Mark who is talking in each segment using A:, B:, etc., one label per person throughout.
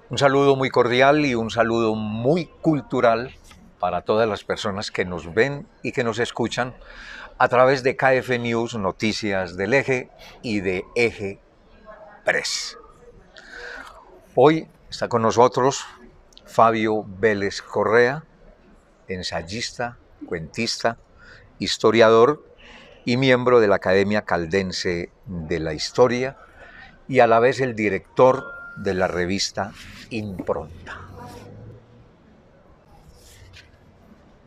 A: Un saludo muy cordial y un saludo muy cultural para todas las personas que nos ven y que nos escuchan a través de KF News, Noticias del Eje y de Eje Press. Hoy está con nosotros Fabio Vélez Correa, ensayista, cuentista, historiador y miembro de la Academia Caldense de la Historia y a la vez el director de la revista Impronta.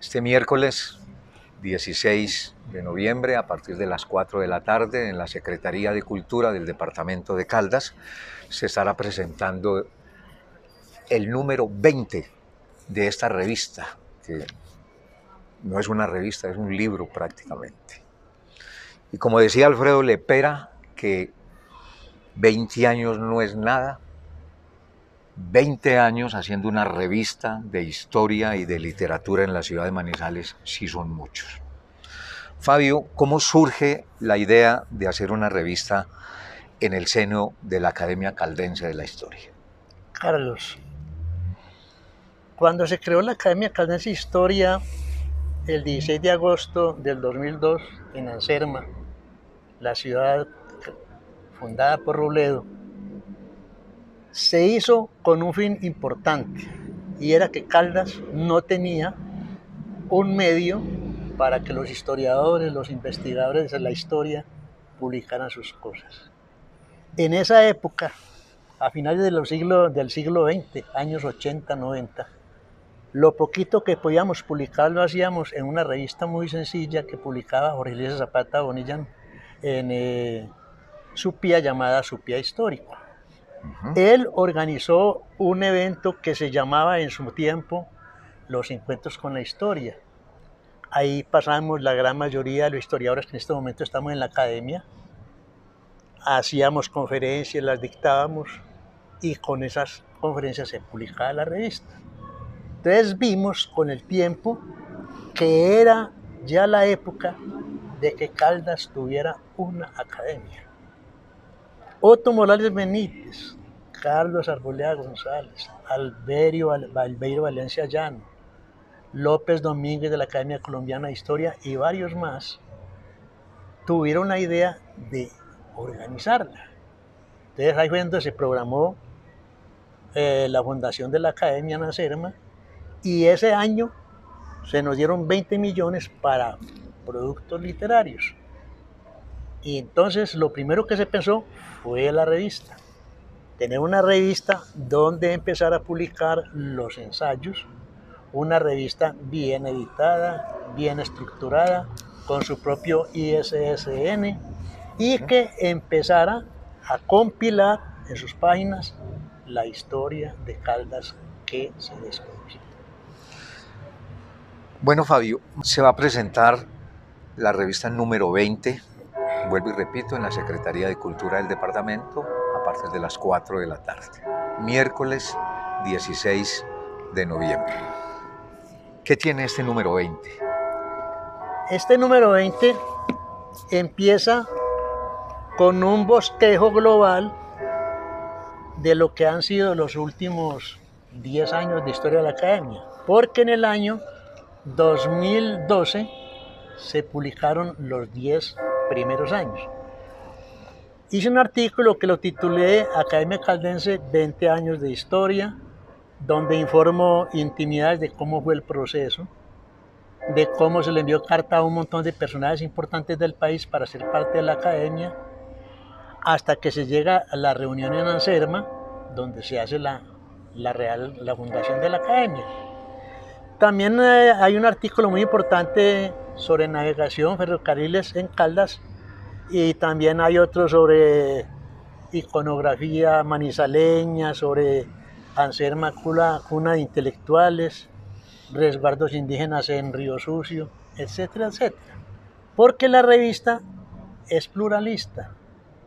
A: Este miércoles 16 de noviembre, a partir de las 4 de la tarde, en la Secretaría de Cultura del Departamento de Caldas, se estará presentando el número 20 de esta revista, que no es una revista, es un libro prácticamente. Y como decía Alfredo Lepera, que 20 años no es nada, 20 años haciendo una revista de historia y de literatura en la ciudad de Manizales sí son muchos. Fabio, ¿cómo surge la idea de hacer una revista en el seno de la Academia Caldense de la Historia?
B: Carlos, cuando se creó la Academia Caldense de Historia el 16 de agosto del 2002 en Anserma, la ciudad fundada por Robledo, se hizo con un fin importante y era que Caldas no tenía un medio para que los historiadores, los investigadores de la historia publicaran sus cosas. En esa época, a finales del siglo XX, años 80, 90, lo poquito que podíamos publicar lo hacíamos en una revista muy sencilla que publicaba Jorge Eliezer Zapata Bonilla en Supía, llamada Supía Histórico. Él organizó un evento que se llamaba en su tiempo Los Encuentros con la Historia. Ahí pasamos la gran mayoría de los historiadores que en este momento estamos en la academia, hacíamos conferencias, las dictábamos y con esas conferencias se publicaba la revista. Entonces vimos con el tiempo que era ya la época de que Caldas tuviera una academia. Otto Morales Benítez, Carlos Arboleda González, Albeiro Valencia Llano, López Domínguez de la Academia Colombiana de Historia y varios más tuvieron la idea de organizarla. Entonces ahí fue donde se programó la fundación de la Academia en Anserma y ese año se nos dieron 20 millones para productos literarios. Y entonces lo primero que se pensó fue la revista. Tener una revista donde empezar a publicar los ensayos, una revista bien editada, bien estructurada, con su propio ISSN y que empezara a compilar en sus páginas la historia de Caldas que se desconocía.
A: Bueno, Fabio, se va a presentar la revista número 20, vuelvo y repito, en la Secretaría de Cultura del Departamento a partir de las 4 de la tarde, miércoles 16 de noviembre. ¿Qué tiene este número 20?
B: Este número 20 empieza con un bosquejo global de lo que han sido los últimos 10 años de historia de la academia, porque en el año 2012 se publicaron los 10 primeros años. Hice un artículo que lo titulé Academia Caldense 20 años de historia, donde informo intimidades de cómo fue el proceso, de cómo se le envió carta a un montón de personajes importantes del país para ser parte de la academia, hasta que se llega a la reunión en Anserma, donde se hace la fundación de la academia. También hay un artículo muy importante sobre navegación, ferrocarriles en Caldas, y también hay otro sobre iconografía manizaleña, sobre Anserma, cuna de intelectuales, resguardos indígenas en Río Sucio, etcétera, etcétera. Porque la revista es pluralista,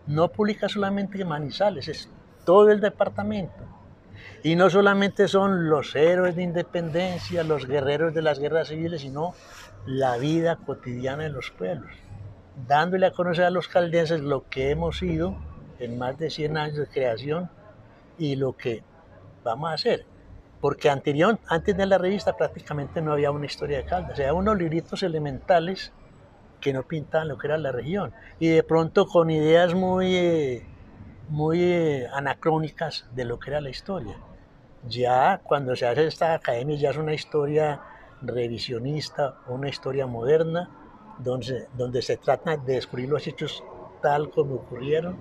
B: no publica solamente Manizales, es todo el departamento. Y no solamente son los héroes de independencia, los guerreros de las guerras civiles, sino la vida cotidiana de los pueblos, dándole a conocer a los caldenses lo que hemos sido en más de 100 años de creación y lo que vamos a hacer. Porque antes de la revista prácticamente no había una historia de Caldas, había unos libritos elementales que no pintaban lo que era la región. Y de pronto con ideas muy anacrónicas de lo que era la historia. Ya cuando se hace esta academia ya es una historia revisionista, una historia moderna, donde se trata de descubrir los hechos tal como ocurrieron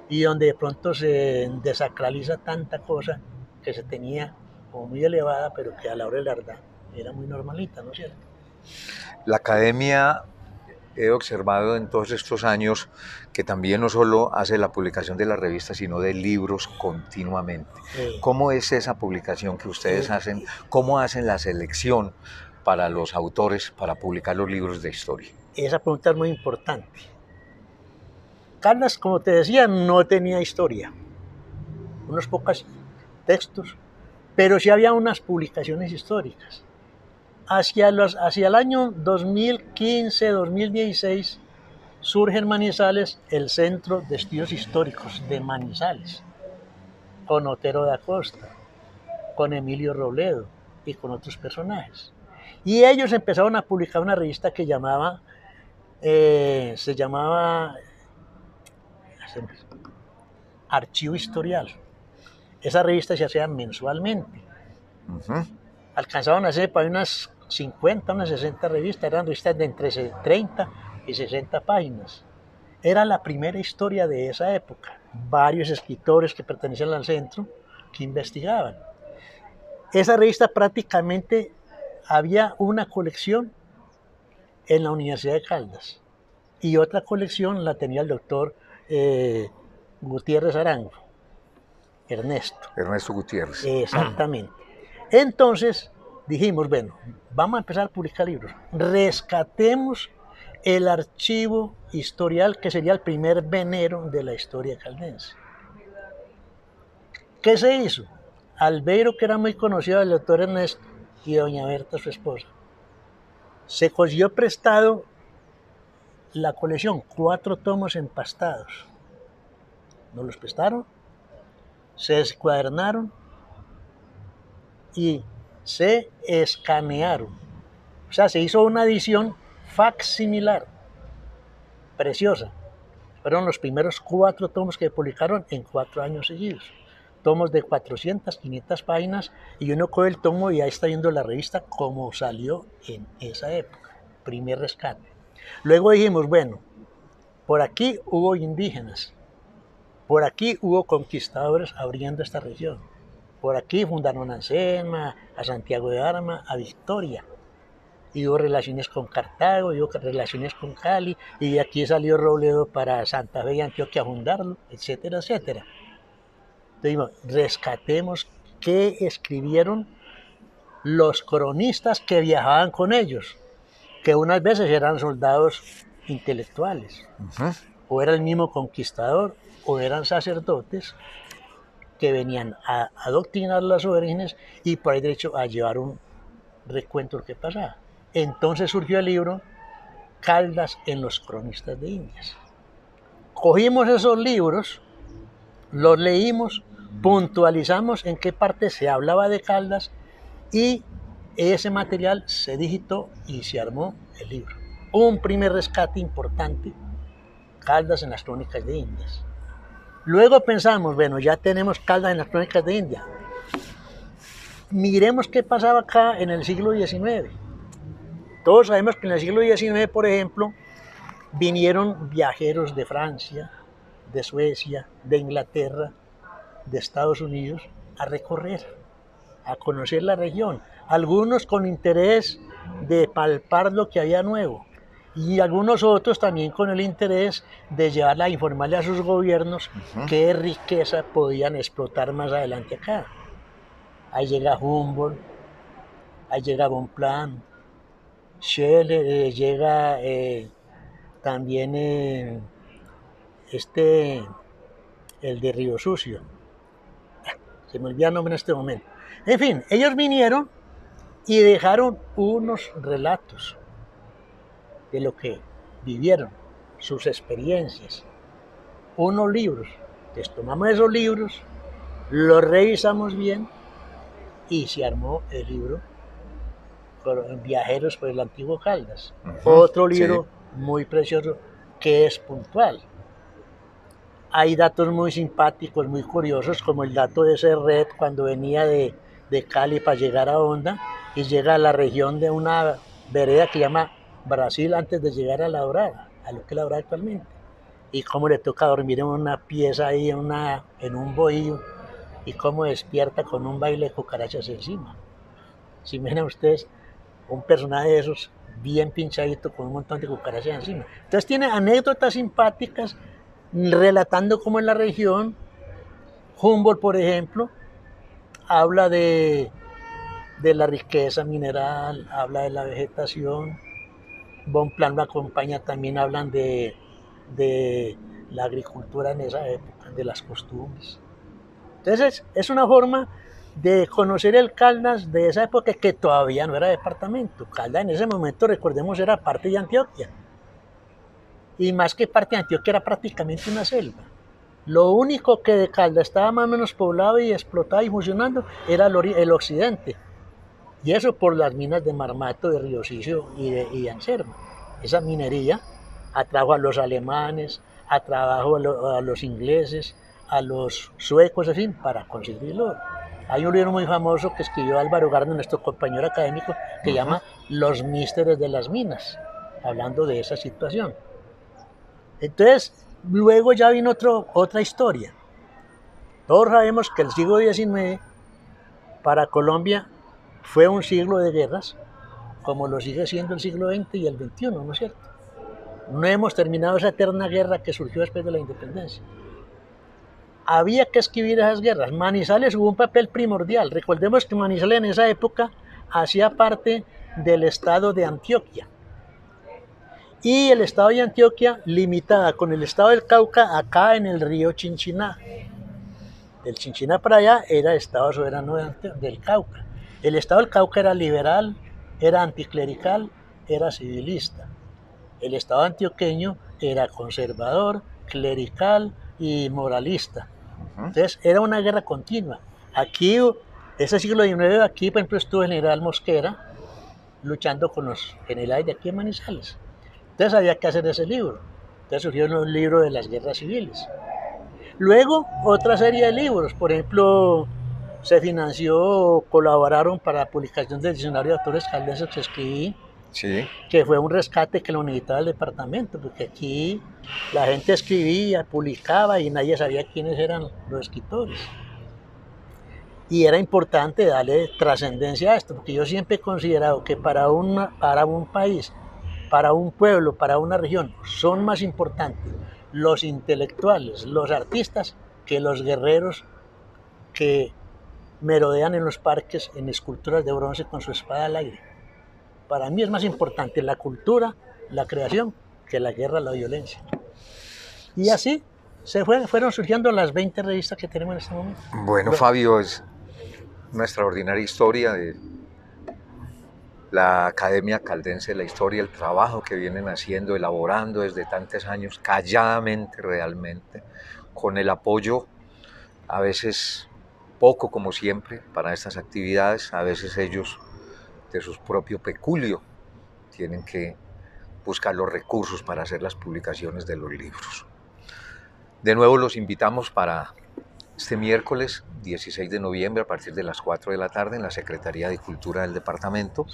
B: y donde de pronto se desacraliza tanta cosa que se tenía como muy elevada, pero que a la hora de la verdad era muy normalita, ¿no es cierto?
A: La academia, he observado en todos estos años que también no solo hace la publicación de la revista, sino de libros continuamente. ¿Cómo es esa publicación que ustedes hacen? ¿Cómo hacen la selección para los autores para publicar los libros de historia?
B: Esa pregunta es muy importante. Caldas, como te decía, no tenía historia. Unos pocos textos, pero sí había unas publicaciones históricas. Hacia el año 2015-2016 surge en Manizales el Centro de Estudios Históricos de Manizales, con Otero da Costa, con Emilio Robledo y con otros personajes. Y ellos empezaron a publicar una revista que se llamaba Archivo Historial. Esa revista se hacía mensualmente. Alcanzaban a hacer para unas 50, unas 60 revistas, eran revistas de entre 30 y 60 páginas. Era la primera historia de esa época. Varios escritores que pertenecían al centro que investigaban. Esa revista prácticamente había una colección en la Universidad de Caldas y otra colección la tenía el doctor Gutiérrez Arango,
A: Ernesto Gutiérrez.
B: Exactamente. Entonces dijimos, bueno, vamos a empezar a publicar libros. Rescatemos el archivo historial que sería el primer venero de la historia caldense. ¿Qué se hizo? Albeiro, que era muy conocido del doctor Ernesto, y doña Berta, su esposa, se consiguió prestado la colección, 4 tomos empastados. Nos los prestaron, se descuadernaron y se escanearon. O sea, se hizo una edición facsimilar, preciosa. Fueron los primeros 4 tomos que publicaron en 4 años seguidos. Tomos de 400, 500 páginas, y uno coge el tomo y ahí está viendo la revista como salió en esa época. Primer rescate. Luego dijimos, bueno, por aquí hubo indígenas, por aquí hubo conquistadores abriendo esta región. Por aquí fundaron a Anselma, a Santiago de Arma, a Victoria. Y hubo relaciones con Cartago, y hubo relaciones con Cali, y de aquí salió Robledo para Santa Fe y Antioquia a fundarlo, etcétera, etcétera. Entonces, rescatemos qué escribieron los cronistas que viajaban con ellos, que unas veces eran soldados intelectuales, o era el mismo conquistador, o eran sacerdotes que venían a adoctrinar a las orígenes y por ahí derecho a llevar un recuento de lo que pasaba. Entonces surgió el libro Caldas en los cronistas de Indias. Cogimos esos libros, los leímos, puntualizamos en qué parte se hablaba de Caldas y ese material se digitó y se armó el libro. Un primer rescate importante, Caldas en las crónicas de Indias. Luego pensamos, bueno, ya tenemos Caldas en las crónicas de India. Miremos qué pasaba acá en el siglo XIX. Todos sabemos que en el siglo XIX, por ejemplo, vinieron viajeros de Francia, de Suecia, de Inglaterra, de Estados Unidos, a recorrer, a conocer la región. Algunos con interés de palpar lo que había nuevo, y algunos otros también con el interés de llevarla a informarle a sus gobiernos qué riqueza podían explotar más adelante acá. Ahí llega Humboldt, ahí llega Bonpland, Scheele, llega también el de Río Sucio. Se me olvida el nombre en este momento. En fin, ellos vinieron y dejaron unos relatos de lo que vivieron, sus experiencias, unos libros. Les tomamos esos libros, los revisamos bien y se armó el libro Viajeros por el Antiguo Caldas.
A: Ujú,
B: Otro
A: sí,
B: libro muy precioso que es puntual. Hay datos muy simpáticos, muy curiosos, como el dato de ese red cuando venía de Cali para llegar a Honda y llega a la región de una vereda que llama Brasil antes de llegar a La Dorada, a lo que es La Dorada actualmente. Y cómo le toca dormir en una pieza ahí, en un bohío, y cómo despierta con un baile de cucarachas encima. Si miran ustedes un personaje de esos bien pinchadito con un montón de cucarachas encima. Entonces tiene anécdotas simpáticas relatando cómo en la región, Humboldt, por ejemplo, habla de la riqueza mineral, habla de la vegetación. Bonpland lo acompaña, también hablan de la agricultura en esa época, de las costumbres. Entonces es una forma de conocer el Caldas de esa época que todavía no era departamento. Caldas en ese momento, recordemos, era parte de Antioquia. Y más que parte de Antioquia, era prácticamente una selva. Lo único que de Caldas estaba más o menos poblado y explotado y funcionando era el occidente. Y eso por las minas de Marmato, de Río Sicio y de Anserma. Esa minería atrajo a los alemanes, atrajo a los ingleses, a los suecos, en fin, para conseguir oro. Hay un libro muy famoso que escribió Álvaro Gardner, nuestro compañero académico, que
A: ujú.
B: llama Los misterios de las minas, hablando de esa situación. Entonces, luego ya vino otra historia. Todos sabemos que el siglo XIX para Colombia fue un siglo de guerras, como lo sigue siendo el siglo XX y el XXI, ¿no es cierto? No hemos terminado esa eterna guerra que surgió después de la independencia. Había que escribir esas guerras. Manizales jugó un papel primordial. Recordemos que Manizales en esa época hacía parte del estado de Antioquia. Y el estado de Antioquia limitaba con el estado del Cauca acá en el río Chinchiná. Del Chinchiná para allá era estado soberano del Cauca. El estado del Cauca era liberal, era anticlerical, era civilista. El estado antioqueño era conservador, clerical y moralista.
A: Ujú.
B: Entonces era una guerra continua. Aquí, ese siglo XIX, aquí por ejemplo estuvo el general Mosquera luchando con los generales de aquí en Manizales. Entonces había que hacer ese libro. Entonces surgió el libro de las guerras civiles. Luego, otra serie de libros, por ejemplo, se financió, colaboraron para la publicación del diccionario de autores caldenses que escribí,
A: Sí,
B: que fue un rescate que lo necesitaba el departamento, porque aquí la gente escribía, publicaba y nadie sabía quiénes eran los escritores. Y era importante darle trascendencia a esto, porque yo siempre he considerado que para un país, para un pueblo, para una región, son más importantes los intelectuales, los artistas, que los guerreros que merodean en los parques en esculturas de bronce con su espada al aire. Para mí es más importante la cultura, la creación, que la guerra, la violencia. Y así fueron surgiendo las 20 revistas que tenemos en este momento.
A: bueno, Fabio, es una extraordinaria historia de la Academia Caldense de la Historia, el trabajo que vienen haciendo, elaborando desde tantos años, calladamente realmente, con el apoyo, a veces poco como siempre, para estas actividades, a veces ellos de su propio peculio tienen que buscar los recursos para hacer las publicaciones de los libros. De nuevo los invitamos para este miércoles 16 de noviembre a partir de las 4 de la tarde en la Secretaría de Cultura del departamento,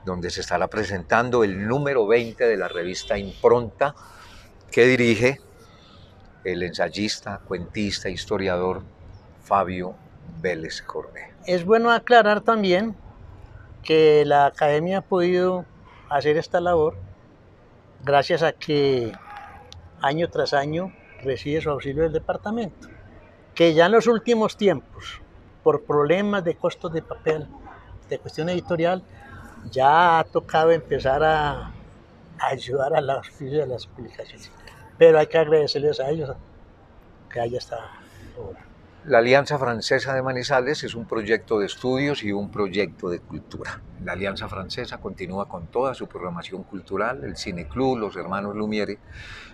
A: donde se estará presentando el número 20 de la revista Impronta que dirige el ensayista, cuentista, historiador Fabio Vélez Corné.
B: Es bueno aclarar también que la academia ha podido hacer esta labor gracias a que año tras año recibe su auxilio del departamento, que ya en los últimos tiempos, por problemas de costos de papel, de cuestión editorial, ya ha tocado empezar a ayudar a la oficina de las publicaciones. Pero hay que agradecerles a ellos que haya esta obra.
A: La Alianza Francesa de Manizales es un proyecto de estudios y un proyecto de cultura. La Alianza Francesa continúa con toda su programación cultural, el Cine Club, los Hermanos Lumière,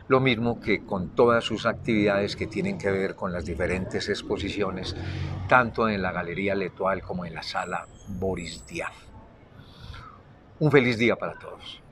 A: lo mismo que con todas sus actividades que tienen que ver con las diferentes exposiciones, tanto en la Galería L'Étoile como en la Sala Boris Vian. Un feliz día para todos.